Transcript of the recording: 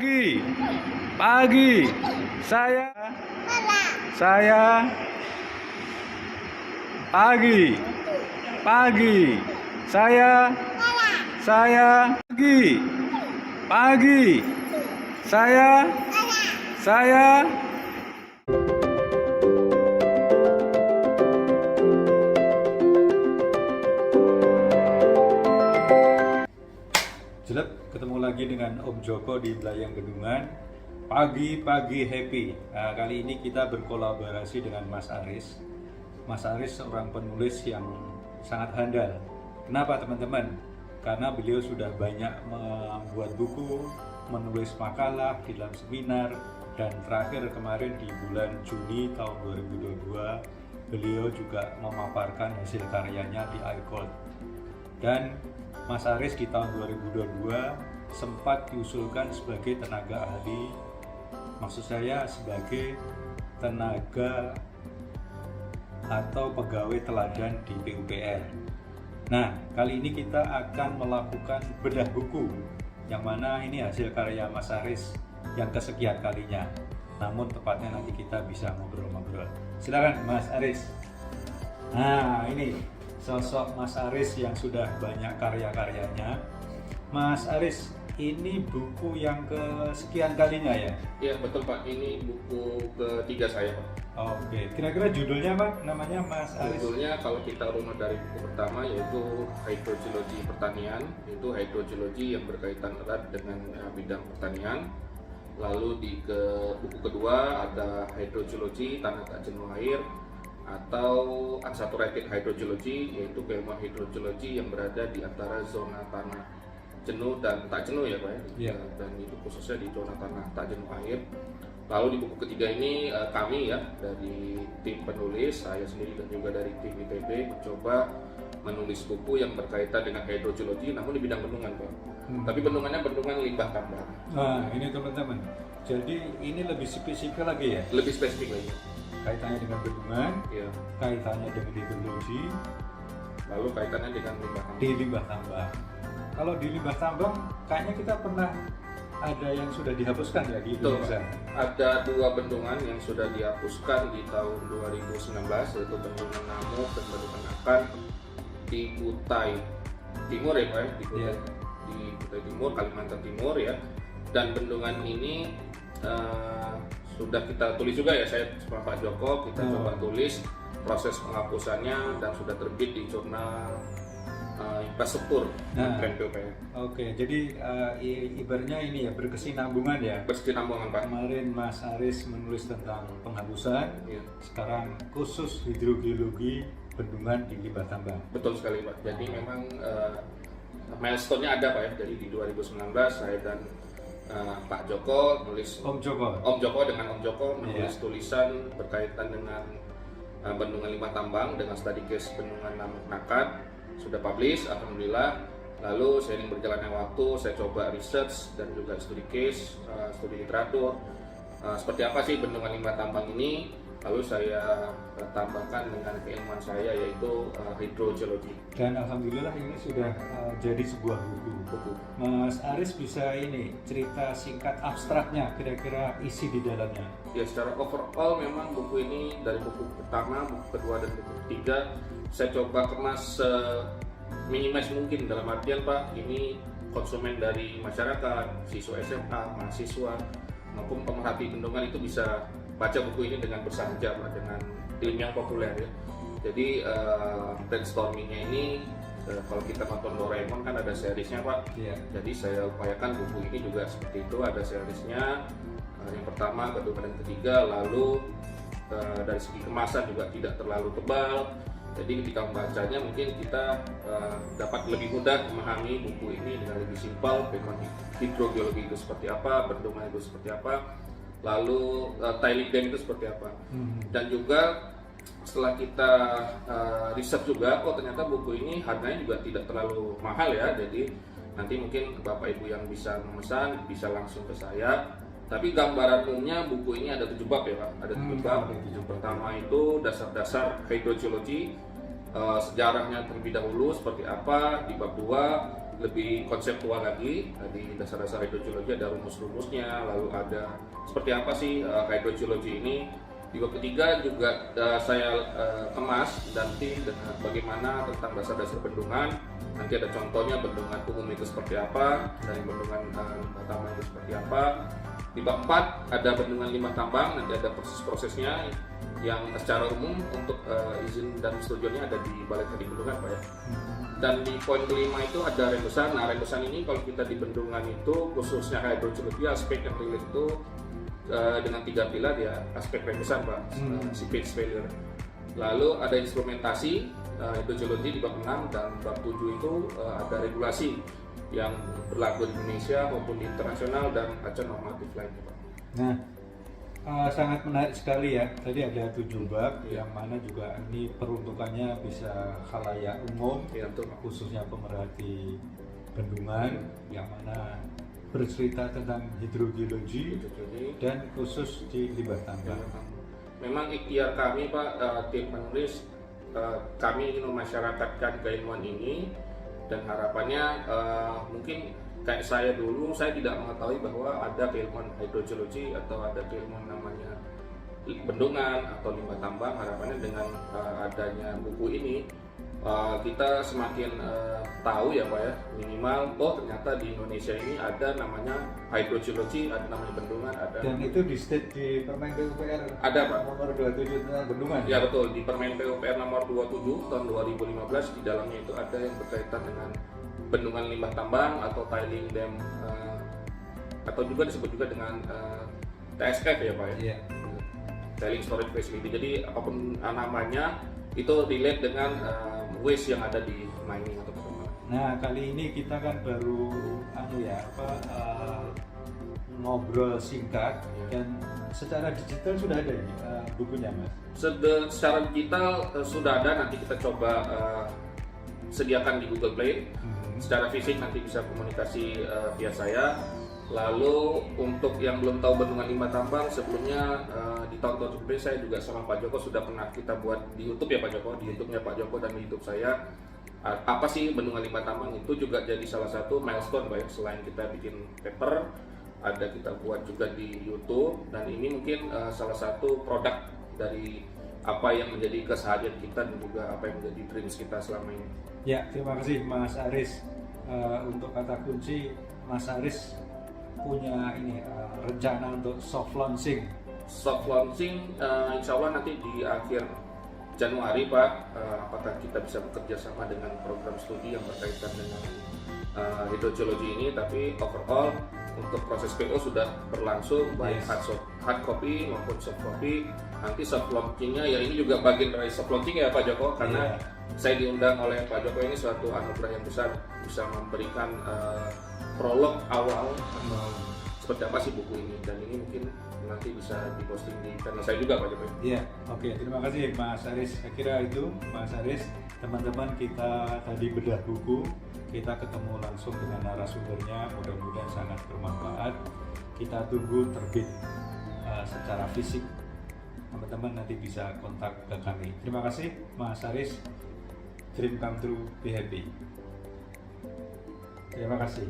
Pagi, pagi. Saya pagi, pagi. Saya pagi, pagi. Saya. Jelek, ketemu lagi dengan Om Joko di Belayang Bendungan. Pagi-pagi happy. Nah, kali ini kita berkolaborasi dengan Mas Aris. Mas Aris seorang penulis yang sangat handal. Kenapa teman-teman? Karena beliau sudah banyak membuat buku, menulis makalah di dalam seminar, dan terakhir kemarin di bulan Juni tahun 2022 beliau juga memaparkan hasil karyanya di iCode. Dan Mas Aris di tahun 2022 sempat diusulkan sebagai tenaga ahli, maksud saya sebagai tenaga atau pegawai teladan di PUPR. Nah, kali ini kita akan melakukan bedah buku, yang mana ini hasil karya Mas Aris yang kesekian kalinya. Namun tepatnya nanti kita bisa ngobrol-ngobrol. Silakan Mas Aris. Nah, ini sosok Mas Aris yang sudah banyak karya-karyanya. Mas Aris, ini buku yang kesekian kalinya ya? Iya betul Pak, ini buku ketiga saya Pak. Oke, kira-kira judulnya Pak, namanya Mas Aris? Judulnya kalau kita runut dari buku pertama yaitu Hydrogeologi Pertanian, yaitu hydrogeologi yang berkaitan erat dengan bidang pertanian. Lalu di buku kedua ada Hydrogeologi Tanah Tak Jenuh Air atau Unsaturated Hydrogeology, yaitu keilmuan hidrogeologi yang berada di antara zona tanah jenuh dan tak jenuh ya Pak ya. Yeah. Dan itu khususnya di zona tanah tak jenuh air. Lalu di buku ketiga ini kami ya dari tim penulis, saya sendiri dan juga dari tim ITB mencoba menulis buku yang berkaitan dengan hidrogeologi namun di bidang bendungan Pak. Tapi bendungannya bendungan limbah tambang. Nah, ini teman-teman. Jadi ini lebih spesifik lagi ya? Lebih spesifik lagi. Kaitannya dengan bendungan, Ya. kaitannya dengan hidrologi, Lalu kaitannya dengan limbah tambang. di limbah tambang. Kalau di limbah tambang, kayaknya kita pernah ada yang sudah dihapuskan ya di Betul, Indonesia. ada dua bendungan yang sudah dihapuskan di tahun 2019, yaitu bendungan Namuk dan bendungan Akan di Kutai Timur ya Pak ya, di Kutai, Iya. di Kutai Timur, Kalimantan Timur ya. Dan bendungan ini sudah kita tulis juga ya, saya sama Pak Joko kita coba tulis proses penghapusannya dan sudah terbit di jurnal Infrastruktur Kementerian PUPR. Oke, jadi ibaratnya ini ya berkesinambungan ya. Berkesinambungan Pak. Kemarin Mas Aris menulis tentang penghapusan, Ya. sekarang khusus hidrogeologi bendungan di limbah tambang. Betul sekali Pak. Jadi memang milestone-nya ada Pak ya. Jadi di 2019 saya dan Pak Joko nulis Om Joko. Om Joko dengan Om Joko menulis tulisan berkaitan dengan bendungan limbah tambang dengan study case bendungan Namuk Nakat, sudah publish alhamdulillah. Lalu seiring berjalannya waktu saya coba research dan juga studi case, studi literatur seperti apa sih bendungan limbah tambang ini. Lalu saya tambahkan dengan keilmuan saya yaitu hidrogeologi. Dan alhamdulillah ini sudah jadi sebuah buku. Mas Aris bisa ini cerita singkat abstraknya, kira-kira isi di dalamnya. Ya secara overall memang buku ini dari buku pertama, buku kedua dan buku ketiga saya coba kemas minimalis mungkin, dalam artian Pak ini konsumen dari masyarakat, siswa SMA, mahasiswa maupun pemerhati bendungan itu bisa baca buku ini dengan bersahaja Pak, dengan ilmiah populer ya. Jadi brainstormingnya ini kalau kita nonton Doraemon kan ada seriesnya Pak. Iya. Jadi saya upayakan buku ini juga seperti itu, ada seriesnya. Yang pertama, kedua, dan ketiga. Lalu dari segi kemasan juga tidak terlalu tebal. Jadi ketika membacanya mungkin kita dapat lebih mudah memahami buku ini dengan lebih simpel. Bagaimana hidrogeologi itu seperti apa, bendungan itu seperti apa, lalu tailing dam itu seperti apa. Dan juga setelah kita riset juga, oh ternyata buku ini harganya juga tidak terlalu mahal ya. Jadi nanti mungkin Bapak Ibu yang bisa memesan bisa langsung ke saya. Tapi gambaran umumnya buku ini ada 7 bab ya Pak. Ada 7 bab. Yang pertama itu dasar-dasar hydrogeology, sejarahnya terlebih dahulu seperti apa. Di bab 2 lebih konseptual lagi. Di dasar-dasar hidrogeologi ada rumus-rumusnya, lalu ada seperti apa sih hidrogeologi ini. Di bab ketiga juga saya kemas dan tim dengan bagaimana tentang dasar-dasar bendungan. Nanti ada contohnya bendungan umum itu seperti apa, dari bendungan limbah tambang itu seperti apa. Di bab 4 ada bendungan limbah tambang, nanti ada proses-prosesnya yang secara umum untuk izin dan persetujuannya ada di Balai Teknik Bendungan, Pak ya. Dan di poin kelima itu ada rembesan. Nah, rembesan ini kalau kita di bendungan itu khususnya hidrogeologi, aspek yang relate itu dengan 3 pilar ya, aspek rembesan, Pak, seepage failure. Lalu ada instrumentasi hidrogeologi di bab 6 dan bab 7 itu ada regulasi yang berlaku di Indonesia maupun di internasional dan acuan normatif lainnya, Pak. Nah, sangat menarik sekali ya. Tadi ada 7 bab yang mana juga ini peruntukannya bisa khalayak umum, Ya, betul, Pak. khususnya pemerhati bendungan yang mana bercerita tentang hidrogeologi dan khusus di limbah tambang. Memang ikhtiar kami, Pak, tim penulis, kami ingin memasyarakatkan keilmuan ini dan harapannya mungkin kayak saya dulu, saya tidak mengetahui bahwa ada keilmuan hidrogeologi atau ada keilmuan namanya bendungan atau limbah tambang. Harapannya dengan adanya buku ini kita semakin tahu ya, Pak ya, minimal ternyata di Indonesia ini ada namanya hidrogeologi, ada namanya bendungan, ada. Dan itu di state di Permen PUPR Ada, Pak. nomor 27 tentang bendungan. Ya betul, di Permen PUPR nomor 27 tahun 2015 di dalamnya itu ada yang berkaitan dengan bendungan limbah tambang atau tiling dam atau juga disebut juga dengan TSF ya, Pak ya. Iya. Tailing storage facility. Jadi apapun namanya itu relate dengan waste yang ada di mining atau pertambangan. Nah, kali ini kita kan baru ngobrol singkat dan secara digital sudah ada ini bukunya, Mas. Secara digital sudah ada, nanti kita coba sediakan di Google Play. Secara fisik nanti bisa komunikasi via saya. Lalu untuk yang belum tahu bendungan limbah tambang, sebelumnya di tahun-tahun sebelumnya saya juga sama Pak Joko sudah pernah kita buat di YouTube ya, Pak Joko, di YouTube-nya Pak Joko dan di YouTube saya. Apa sih bendungan limbah tambang, itu juga jadi salah satu milestone, Pak ya. Selain kita bikin paper, ada kita buat juga di YouTube, dan ini mungkin salah satu produk dari apa yang menjadi keseharian kita dan juga apa yang menjadi dreams kita selama ini. Ya, terima kasih Mas Aris. Untuk kata kunci, Mas Aris punya ini rencana untuk soft launching. Soft launching insya Allah nanti di akhir Januari, Pak. Apakah kita bisa bekerja sama dengan program studi yang berkaitan dengan hidrogeologi ini, tapi overall untuk proses PO sudah berlangsung, baik hard copy maupun soft copy. Nanti soft launchingnya ya ini juga bagian dari soft launching ya, Pak Joko, karena saya diundang oleh Pak Joko, ini suatu anugerah yang besar, bisa memberikan prolog awal seperti apa sih buku ini, dan ini mungkin nanti bisa diposting di channel saya juga, Pak Joko. Iya, oke, terima kasih Mas Aris. Saya kira itu Mas Aris, teman-teman, kita tadi bedah buku, kita ketemu langsung dengan narasumbernya, mudah-mudahan sangat bermanfaat. Kita tunggu terbit secara fisik. Teman-teman nanti bisa kontak ke kami. Terima kasih Mas Aris. Dream come true, be happy. Terima kasih.